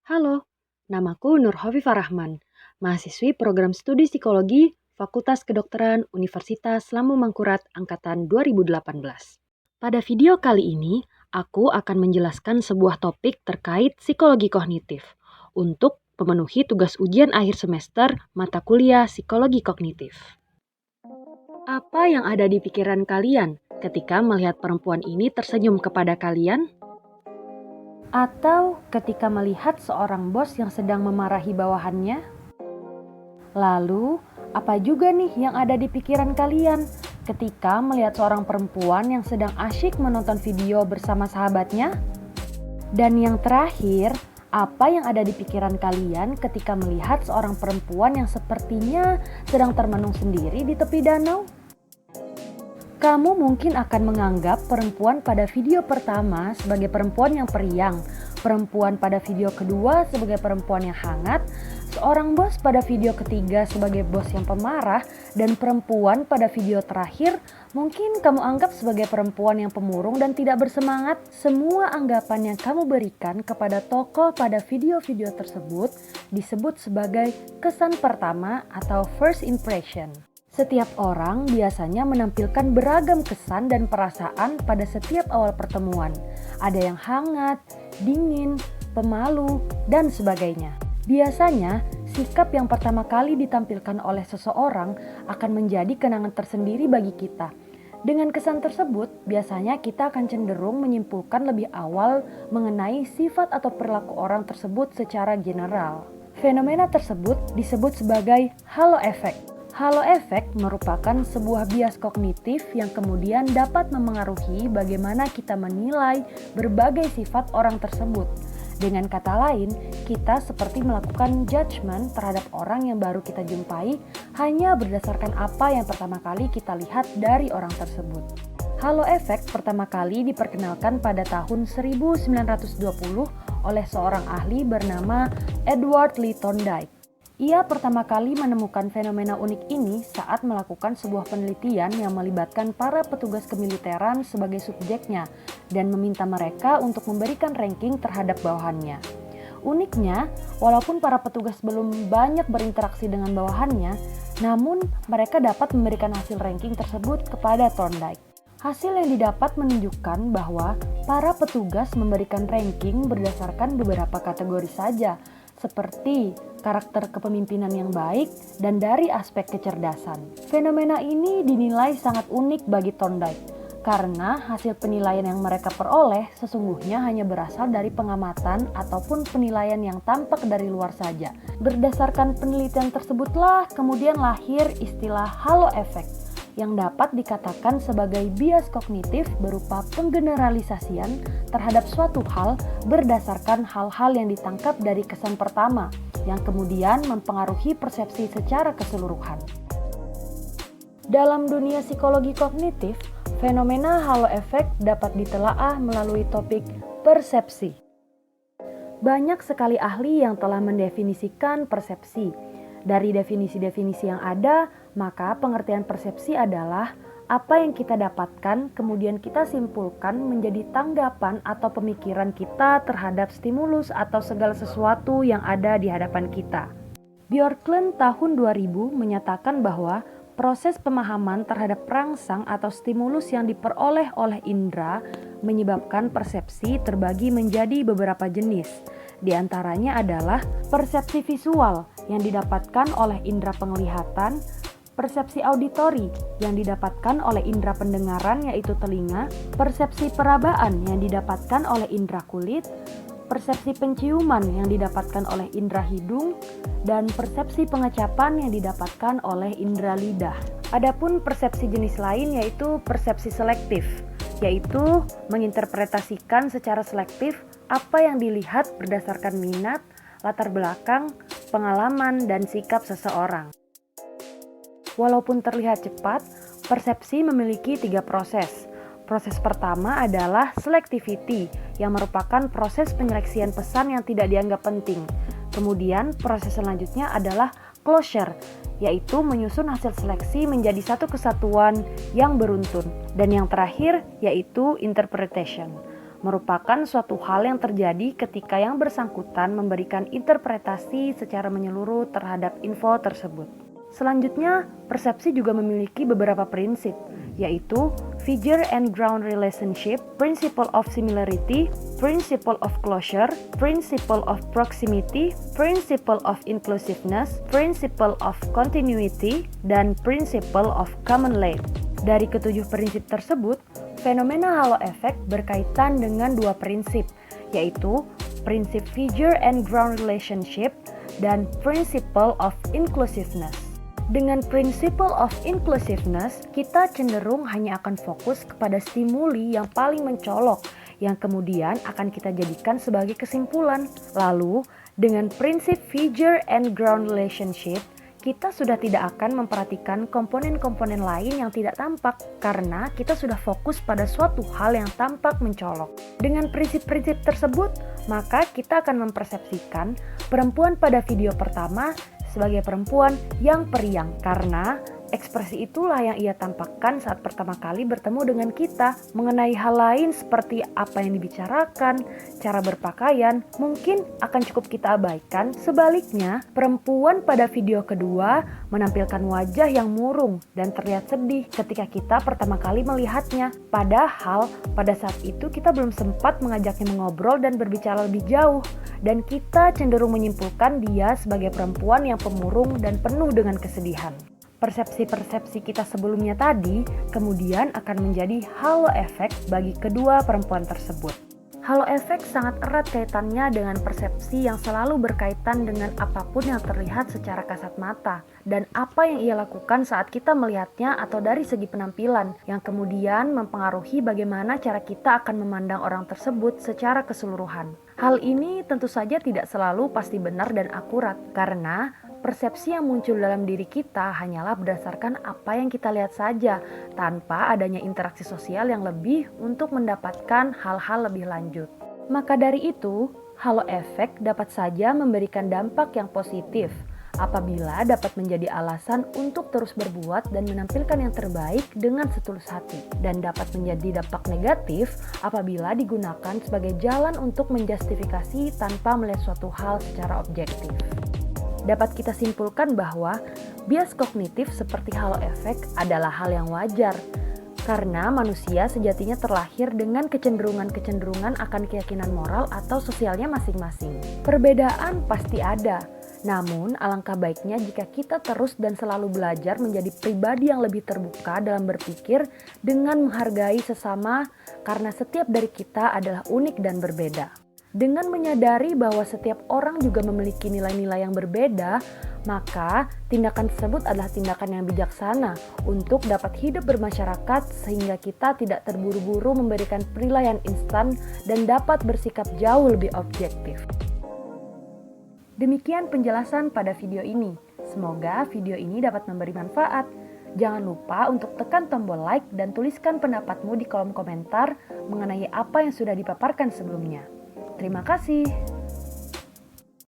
Halo, namaku Nur Hovifah Rahman, mahasiswi program studi psikologi Fakultas Kedokteran Universitas Lambung Mangkurat Angkatan 2018. Pada video kali ini, aku akan menjelaskan sebuah topik terkait psikologi kognitif untuk memenuhi tugas ujian akhir semester mata kuliah psikologi kognitif. Apa yang ada di pikiran kalian ketika melihat perempuan ini tersenyum kepada kalian? Atau ketika melihat seorang bos yang sedang memarahi bawahannya? Lalu, apa juga nih yang ada di pikiran kalian ketika melihat seorang perempuan yang sedang asyik menonton video bersama sahabatnya? Dan yang terakhir, apa yang ada di pikiran kalian ketika melihat seorang perempuan yang sepertinya sedang termenung sendiri di tepi danau? Kamu mungkin akan menganggap perempuan pada video pertama sebagai perempuan yang periang, perempuan pada video kedua sebagai perempuan yang hangat, seorang bos pada video ketiga sebagai bos yang pemarah, dan perempuan pada video terakhir mungkin kamu anggap sebagai perempuan yang pemurung dan tidak bersemangat. Semua anggapan yang kamu berikan kepada tokoh pada video-video tersebut disebut sebagai kesan pertama atau first impression. Setiap orang biasanya menampilkan beragam kesan dan perasaan pada setiap awal pertemuan. Ada yang hangat, dingin, pemalu, dan sebagainya. Biasanya, sikap yang pertama kali ditampilkan oleh seseorang akan menjadi kenangan tersendiri bagi kita. Dengan kesan tersebut, biasanya kita akan cenderung menyimpulkan lebih awal mengenai sifat atau perilaku orang tersebut secara general. Fenomena tersebut disebut sebagai halo effect. Halo efek merupakan sebuah bias kognitif yang kemudian dapat memengaruhi bagaimana kita menilai berbagai sifat orang tersebut. Dengan kata lain, kita seperti melakukan judgement terhadap orang yang baru kita jumpai hanya berdasarkan apa yang pertama kali kita lihat dari orang tersebut. Halo efek pertama kali diperkenalkan pada tahun 1920 oleh seorang ahli bernama Edward Lee Thorndike. Ia pertama kali menemukan fenomena unik ini saat melakukan sebuah penelitian yang melibatkan para petugas kemiliteran sebagai subjeknya dan meminta mereka untuk memberikan ranking terhadap bawahannya. Uniknya, walaupun para petugas belum banyak berinteraksi dengan bawahannya, namun mereka dapat memberikan hasil ranking tersebut kepada Thorndike. Hasil yang didapat menunjukkan bahwa para petugas memberikan ranking berdasarkan beberapa kategori saja, seperti karakter kepemimpinan yang baik dan dari aspek kecerdasan. Fenomena ini dinilai sangat unik bagi Thorndike karena hasil penilaian yang mereka peroleh sesungguhnya hanya berasal dari pengamatan ataupun penilaian yang tampak dari luar saja. Berdasarkan penelitian tersebutlah kemudian lahir istilah halo effect yang dapat dikatakan sebagai bias kognitif berupa penggeneralisasian terhadap suatu hal berdasarkan hal-hal yang ditangkap dari kesan pertama yang kemudian mempengaruhi persepsi secara keseluruhan. Dalam dunia psikologi kognitif, fenomena halo effect dapat ditelaah melalui topik persepsi. Banyak sekali ahli yang telah mendefinisikan persepsi. Dari definisi-definisi yang ada, maka pengertian persepsi adalah apa yang kita dapatkan kemudian kita simpulkan menjadi tanggapan atau pemikiran kita terhadap stimulus atau segala sesuatu yang ada di hadapan kita. Bjorklund tahun 2000 menyatakan bahwa proses pemahaman terhadap perangsang atau stimulus yang diperoleh oleh indera menyebabkan persepsi terbagi menjadi beberapa jenis. Di antaranya adalah persepsi visual yang didapatkan oleh indera penglihatan, persepsi auditori yang didapatkan oleh indera pendengaran yaitu telinga, persepsi perabaan yang didapatkan oleh indera kulit, persepsi penciuman yang didapatkan oleh indera hidung, dan persepsi pengecapan yang didapatkan oleh indera lidah. Adapun persepsi jenis lain yaitu persepsi selektif, yaitu menginterpretasikan secara selektif apa yang dilihat berdasarkan minat, latar belakang, pengalaman, dan sikap seseorang. Walaupun terlihat cepat, persepsi memiliki 3 proses. Proses pertama adalah selectivity, yang merupakan proses penyeleksian pesan yang tidak dianggap penting. Kemudian proses selanjutnya adalah closure, yaitu menyusun hasil seleksi menjadi satu kesatuan yang beruntun. Dan yang terakhir yaitu interpretation. merupakan suatu hal yang terjadi ketika yang bersangkutan memberikan interpretasi secara menyeluruh terhadap info tersebut. Selanjutnya, persepsi juga memiliki beberapa prinsip, yaitu figure and ground relationship, principle of similarity, principle of closure, principle of proximity, principle of inclusiveness, principle of continuity, dan principle of common life. Dari ketujuh prinsip tersebut, fenomena halo effect berkaitan dengan dua prinsip, yaitu prinsip figure and ground relationship dan principle of inclusiveness. Dengan principle of inclusiveness, kita cenderung hanya akan fokus kepada stimuli yang paling mencolok, yang kemudian akan kita jadikan sebagai kesimpulan. Lalu, dengan prinsip figure and ground relationship, kita sudah tidak akan memperhatikan komponen-komponen lain yang tidak tampak karena kita sudah fokus pada suatu hal yang tampak mencolok. Dengan prinsip-prinsip tersebut, maka kita akan mempersepsikan perempuan pada video pertama sebagai perempuan yang periang karena ekspresi itulah yang ia tampakkan saat pertama kali bertemu dengan kita. Mengenai hal lain seperti apa yang dibicarakan, cara berpakaian, mungkin akan cukup kita abaikan. Sebaliknya, perempuan pada video kedua menampilkan wajah yang murung dan terlihat sedih ketika kita pertama kali melihatnya. Padahal pada saat itu kita belum sempat mengajaknya mengobrol dan berbicara lebih jauh. Dan kita cenderung menyimpulkan dia sebagai perempuan yang pemurung dan penuh dengan kesedihan. Persepsi-persepsi kita sebelumnya tadi kemudian akan menjadi halo effect bagi kedua perempuan tersebut. Halo effect sangat erat kaitannya dengan persepsi yang selalu berkaitan dengan apapun yang terlihat secara kasat mata dan apa yang ia lakukan saat kita melihatnya atau dari segi penampilan yang kemudian mempengaruhi bagaimana cara kita akan memandang orang tersebut secara keseluruhan. Hal ini tentu saja tidak selalu pasti benar dan akurat karena persepsi yang muncul dalam diri kita hanyalah berdasarkan apa yang kita lihat saja, tanpa adanya interaksi sosial yang lebih untuk mendapatkan hal-hal lebih lanjut. Maka dari itu, halo effect dapat saja memberikan dampak yang positif apabila dapat menjadi alasan untuk terus berbuat dan menampilkan yang terbaik dengan setulus hati, dan dapat menjadi dampak negatif apabila digunakan sebagai jalan untuk menjustifikasi tanpa melihat suatu hal secara objektif. Dapat kita simpulkan bahwa bias kognitif seperti halo effect adalah hal yang wajar karena manusia sejatinya terlahir dengan kecenderungan-kecenderungan akan keyakinan moral atau sosialnya masing-masing. Perbedaan pasti ada, namun alangkah baiknya jika kita terus dan selalu belajar menjadi pribadi yang lebih terbuka dalam berpikir dengan menghargai sesama karena setiap dari kita adalah unik dan berbeda. Dengan menyadari bahwa setiap orang juga memiliki nilai-nilai yang berbeda, maka tindakan tersebut adalah tindakan yang bijaksana untuk dapat hidup bermasyarakat sehingga kita tidak terburu-buru memberikan penilaian instan dan dapat bersikap jauh lebih objektif. Demikian penjelasan pada video ini. Semoga video ini dapat memberi manfaat. Jangan lupa untuk tekan tombol like dan tuliskan pendapatmu di kolom komentar mengenai apa yang sudah dipaparkan sebelumnya. Terima kasih.